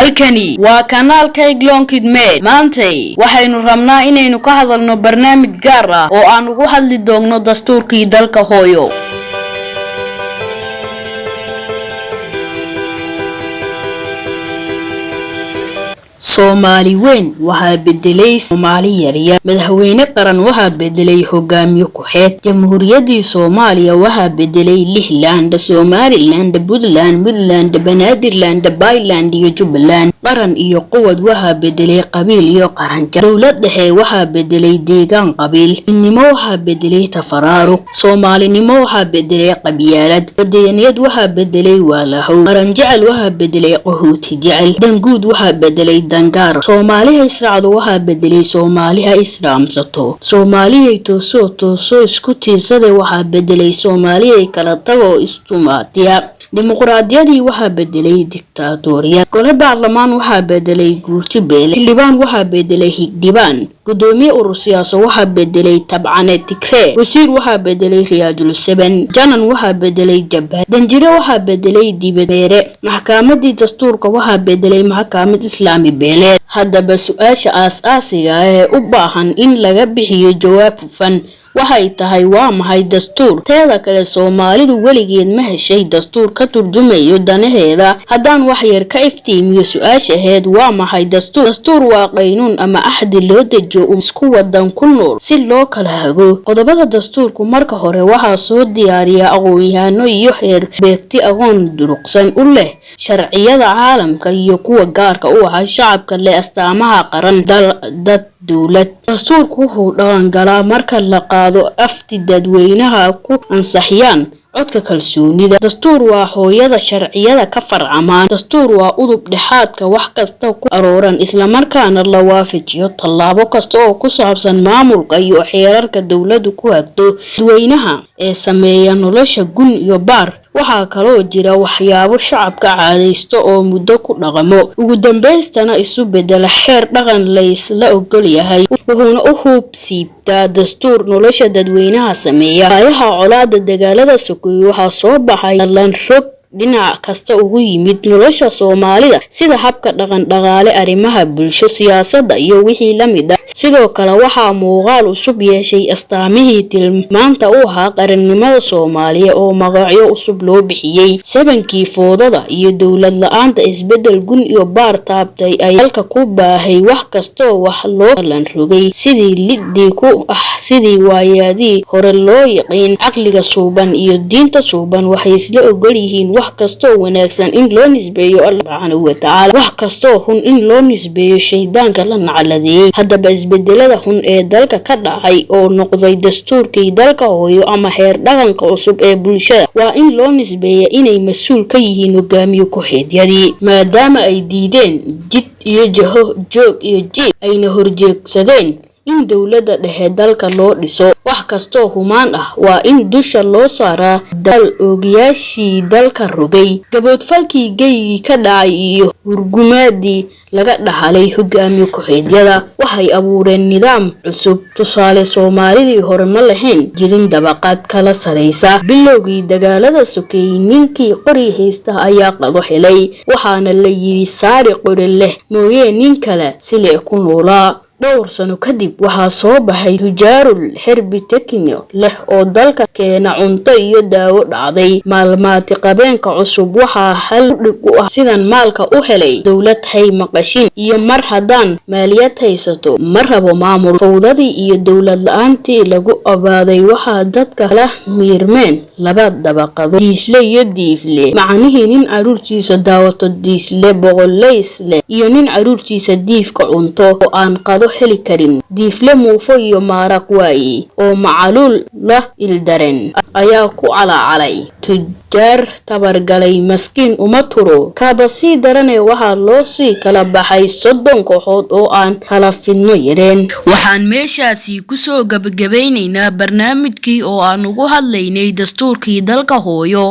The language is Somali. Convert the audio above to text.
halkani waa kanaalka Iglonkid Med maantay waxaynu rabnaa inaynu ka hadalno barnaamij gaar ah oo aan ugu hadli doonno dastuurkii dalka hooyo. Soomaali weyn waxa bedelay Soomaali yar madaxweyne qaran waxa bedelay hogaamiye ku xeed jamhuuriyadda Soomaaliya waxa bedelay Lixland Somaliland Puntland Midland Banaadirland Bayland iyo Jubbaland qaran iyo quwad waxa bedelay qabiil iyo qaranka dawlad dhexe waxa bedelay deegaan qabiil nimo waxa bedelay tafaraaruq Soomaalinimo waxa bedelay qabyaalad wadaniyad waxa bedelay walahow qaran jecel waxa bedelay qaxooti jecel danguud waxa bedelay dangaar Soomaaliya israacdo waxa bedelay Soomaaliya islaamsato Soomaaliya tooso isku tiirsade waxa bedelay Soomaaliya kala tago istumaatiya dimuqraadiyadii waxa bedelay diktaatooriyad gole baarlamaan waxa bedelay guurti beele xildhibaan waxa bedelay higdibaan gudoomiye urur siyaasi waxa bedelay tabcane tigree wasiir waxa bedelay riyaadul saban janan waxa bedelay jabhad danjire waxa bedelay dibadeere maxkamadii dastuurka waxa bedelay maxkamad islaami beeleed haddaba su'aasha aas-aasiga ah ee u baahan in laga bixiyo jawaab hufan waxay tahay waa maxay dastuur teeda kale Soomaalidu weligeed ma heshay dastuur ka turjumayo danaheeda haddaan wax yar ka iftiimiyo su'aashaheed waa maxay dastuur waa qaynuun ama ahdi loo dejiyo isku wadan ku nool si loo kala hago qodobada dastuurku marka hore waxa soo diyaariya aqoon-yahano iyo heer beegti aqoon duruqsan u leh sharciyada caalamka iyo kuwa gaarka u ah shacabka leh astaamaha qaran dad dawlad dastuurku wuxuu dhaqan galaa marka la qaado afti dadweynaha ku ansaxiyaan codka kalsoonida dastuur waa hooyada sharciyada ka farcamaan dastuur waa udub dhexaadka wax kasta ku arooran isla markaana la waafajiyo tallaabo kasta oo ku saabsan maamulka iyo xeerarka dawladdu ku hagto dadweynaha ee sameeya nolosha gun iyo baar waxa kaloo jira waxyaabo shacabka caadeysto oo muddo ku dhaqamo ugu dambeystana isu bedela xeer dhaqan la isla ogol yahay wuxuuna u hubsiibtaa dastuur nolosha dadweynaha sameeya ayaha colaada dagaalada sokoy waxa soo baxay lan rog dhinac kasta ugu yimid nolosha Soomaalida sida habka dhaqan dhaqaale arrimaha bulsho siyaasadda iyo wixii la mid ah sidoo kale waxa muuqaal cusub yeeshay astaamihii tilmaanta u ahaa qarannimada Soomaaliya oo magacyo cusub loo bixiyay sabankii foodada iyo dawlad la'aanta isbedel gun iyo baar taabtay ay halka ku baahay wax kasta wax loo lan rogay sidii lidii ku ah sidii waayadii hore loo yaqaan aqliga suuban iyo diinta suuban waxay isla ogol yihiin wax kasto wanaagsan in loo nisbeeyo Allah subhanahu wa ta'ala wax kasto xun in loo nisbeeyo shaydaanka la nacaladeeyay haddaba isbedelada xun ee dalka ka dhacay oo noqday dastuurkii dalka hooyo ama heer dhaqanka cusub ee bulshada waa in loo nisbeeyo inay mas'uul ka yihiin hogaamiye ku xeedyadii maadaama ay diideen jid iyo joog iyo jiib ayna horjeegsadeen in dawladda dhexe dalka loo dhiso wax kasto humaan ah waa in dusha loo saaraa dal ogiyaashii dalka rogay gaboodfalkii geeyii ka dhacay iyo hurgumaadii laga dhaxalay hogaamiye ku xeedyada waxay abuureen nidaam cusub tusaale Soomaalidii hore ma lahayn jirin dabaqad kala sareysa bilowgii dagaalada sokeeyay ninkii qori haysta ayaa qado helay waxaana la yiri saari qori leh mooyee nin kale sile ku noolaa dhowr sano kadib waxa soo baxay tujaarul xirbi tekniyo leh oo dalka keena cunto iyo daawo dhacday maalmaati qabeenka cusub waxa hal dhig u ah sidan maalka u helay dawlad hay maqashin iyo mar hadaan maaliyad haysato marrabo maamul fawdadii iyo dawlad la'aantii lagu abaaday waxa dadka la miirmeen laba dabaqado diisle iyo diifle macnaheedu nin aruurtiisa daawato diisle boqolays leh iyo nin aruurtiisa diifka cunto oo aan qado heli karin diifle muufo iyo maaraq waaye oo macluul la ildareen ayaa ku calacalay tujaar tabargalay maskiin uma turo kaba sii darane waxa loo sii kala baxay 30 kooxood oo aan kala fidno yareen waxaan meeshaasi ku soo gabagabaynaynaa barnaamijkii oo aan ugu hadlaynay dastuurkii dalka hooyo